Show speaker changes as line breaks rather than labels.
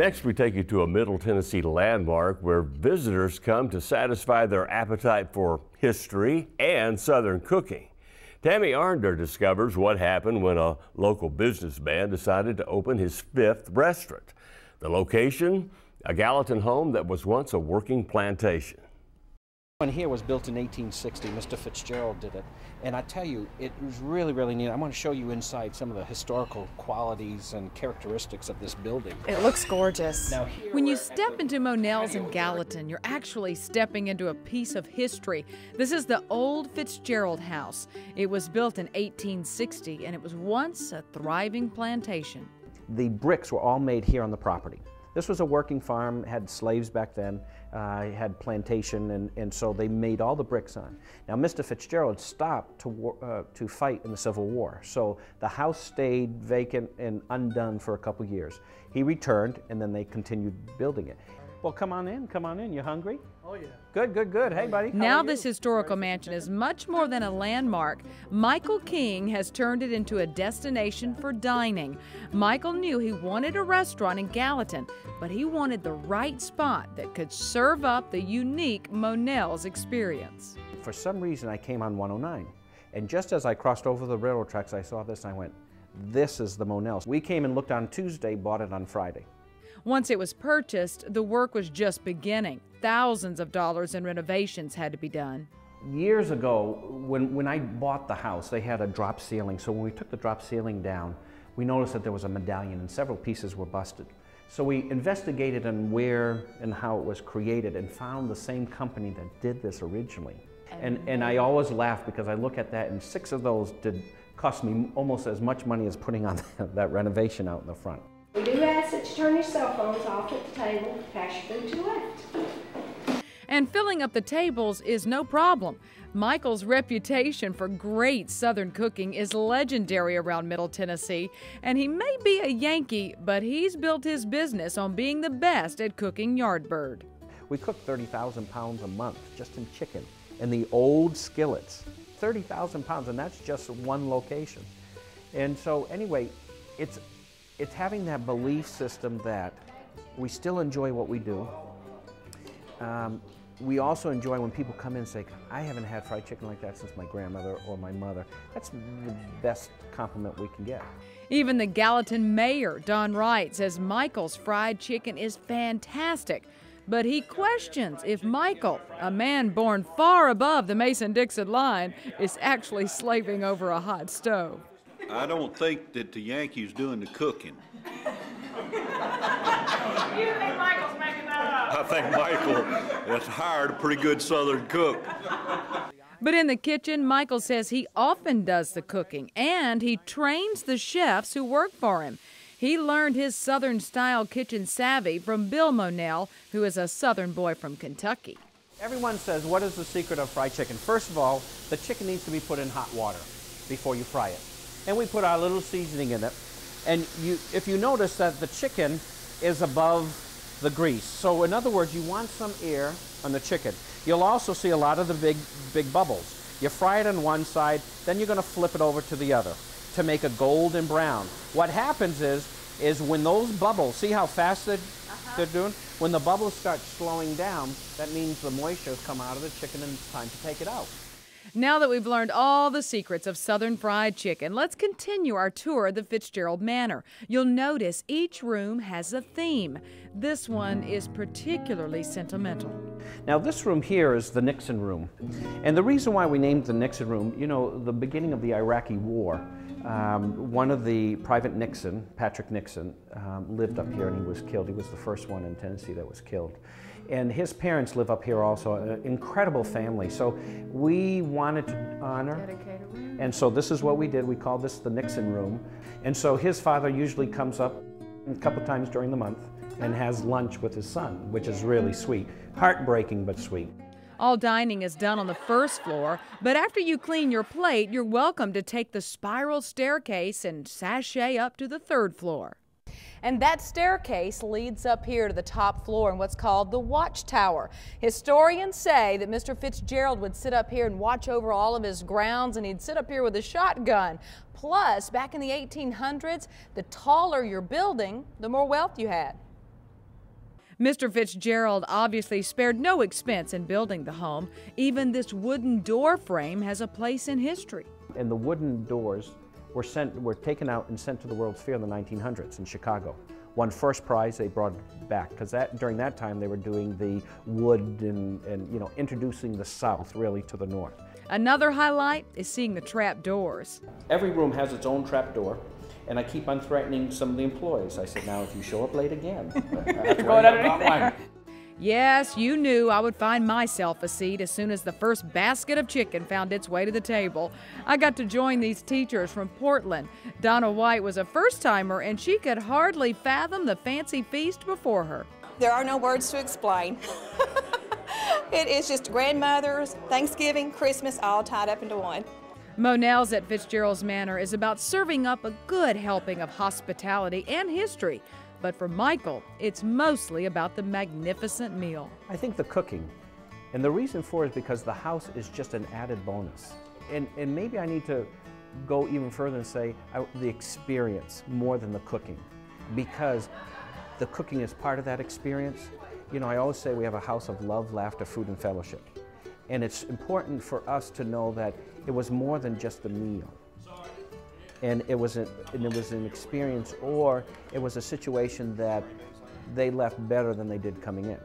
Next, we take you to a Middle Tennessee landmark where visitors come to satisfy their appetite for history and Southern cooking. Tammy Arnder discovers what happened when a local businessman decided to open his 5th restaurant. The location, a Gallatin home that was once a working plantation.
One here was built in 1860. Mr. Fitzgerald did it. And I tell you, it was really, really neat. I want to show you inside some of the historical qualities and characteristics of this building.
It looks gorgeous.
Now, when you step into Monell's in Gallatin, you're actually stepping into a piece of history. This is the Old Fitzgerald House. It was built in 1860, and it was once a thriving plantation.
The bricks were all made here on the property. This was a working farm, had slaves back then, had plantation, and so they made all the bricks on. Now, Mr. Fitzgerald stopped to fight in the Civil War, so the house stayed vacant and undone for a couple years. He returned, and then they continued building it. Well, come on in. You hungry?
Oh, yeah.
Good, good, good. Hey, buddy.
Now this historical mansion is much more than a landmark. Michael King has turned it into a destination for dining. Michael knew he wanted a restaurant in Gallatin, but he wanted the right spot that could serve up the unique Monell's experience.
For some reason, I came on 109, and just as I crossed over the railroad tracks, I saw this, and I went, this is the Monell's. We came and looked on Tuesday, bought it on Friday.
Once it was purchased, the work was just beginning. Thousands of dollars in renovations had to be done.
Years ago, when I bought the house, they had a drop ceiling. So when we took the drop ceiling down, we noticed that there was a medallion and several pieces were busted. So we investigated on where and how it was created and found the same company that did this originally. And I always laugh because I look at that, and 6 of those did cost me almost as much money as putting on that renovation out in the front.
We do ask that you turn your cell phones off at the table, pass your food to your left.
And filling up the tables is no problem. Michael's reputation for great Southern cooking is legendary around Middle Tennessee, and he may be a Yankee, but he's built his business on being the best at cooking yardbird.
We cook 30,000 pounds a month just in chicken in the old skillets. 30,000 pounds, and that's just one location. And so anyway, it's having that belief system that we still enjoy what we do. We also enjoy when people come in and say, I haven't had fried chicken like that since my grandmother or my mother. That's the best compliment we can get.
Even the Gallatin mayor, Don Wright, says Michael's fried chicken is fantastic. But he questions if Michael, a man born far above the Mason-Dixon line, is actually slaving over a hot stove.
I don't think that the Yankees doing the cooking.
You think Michael's making that up?
I think Michael has hired a pretty good Southern cook.
But in the kitchen, Michael says he often does the cooking, and he trains the chefs who work for him. He learned his Southern-style kitchen savvy from Bill Monell, who is a Southern boy from Kentucky.
Everyone says, what is the secret of fried chicken? First of all, the chicken needs to be put in hot water before you fry it. And we put our little seasoning in it. And if you notice that the chicken is above the grease. So in other words, you want some air on the chicken. You'll also see a lot of the big bubbles. You fry it on one side, then you're going to flip it over to the other to make a golden brown. What happens is when those bubbles, see how fast they're doing? When the bubbles start slowing down, that means the moisture has come out of the chicken and it's time to take it out.
Now that we've learned all the secrets of Southern fried chicken, let's continue our tour of the Fitzgerald Manor. You'll notice each room has a theme. This one is particularly sentimental.
Now this room here is the Nixon Room. And the reason why we named the Nixon Room, you know, the beginning of the Iraqi War, one of the Private Nixon, Patrick Nixon, lived up here and he was killed. He was the first one in Tennessee that was killed. And his parents live up here also, an incredible family. So we wanted to honor, and so this is what we did. We called this the Nixon Room. And so his father usually comes up a couple times during the month and has lunch with his son, which is really sweet. Heartbreaking, but sweet.
All dining is done on the first floor, but after you clean your plate, you're welcome to take the spiral staircase and sashay up to the 3rd floor. And that staircase leads up here to the top floor in what's called the Watchtower. Historians say that Mr. Fitzgerald would sit up here and watch over all of his grounds, and he'd sit up here with a shotgun. Plus, back in the 1800s, the taller your building, the more wealth you had. Mr. Fitzgerald obviously spared no expense in building the home. Even this wooden door frame has a place in history.
And the wooden doors were taken out and sent to the World's Fair in the 1900s in Chicago. Won first prize, they brought it back, because during that time they were doing the wood and introducing the South really to the North.
Another highlight is seeing the trap doors.
Every room has its own trap door, and I keep on threatening some of the employees. I said, now if you show up late again, that's
going underneath there. Yes, you knew I would find myself a seat as soon as the first basket of chicken found its way to the table. I got to join these teachers from Portland. Donna White was a first-timer, and she could hardly fathom the fancy feast before her.
There are no words to explain. It is just grandmothers, Thanksgiving, Christmas, all tied up into one.
Monell's at Fitzgerald's Manor is about serving up a good helping of hospitality and history. But for Michael, it's mostly about the magnificent meal.
I think the cooking, and the reason for it is because the house is just an added bonus. And maybe I need to go even further and say the experience more than the cooking, because the cooking is part of that experience. You know, I always say we have a house of love, laughter, food, and fellowship. And it's important for us to know that it was more than just a meal. And it was an experience, or it was a situation that they left better than they did coming in.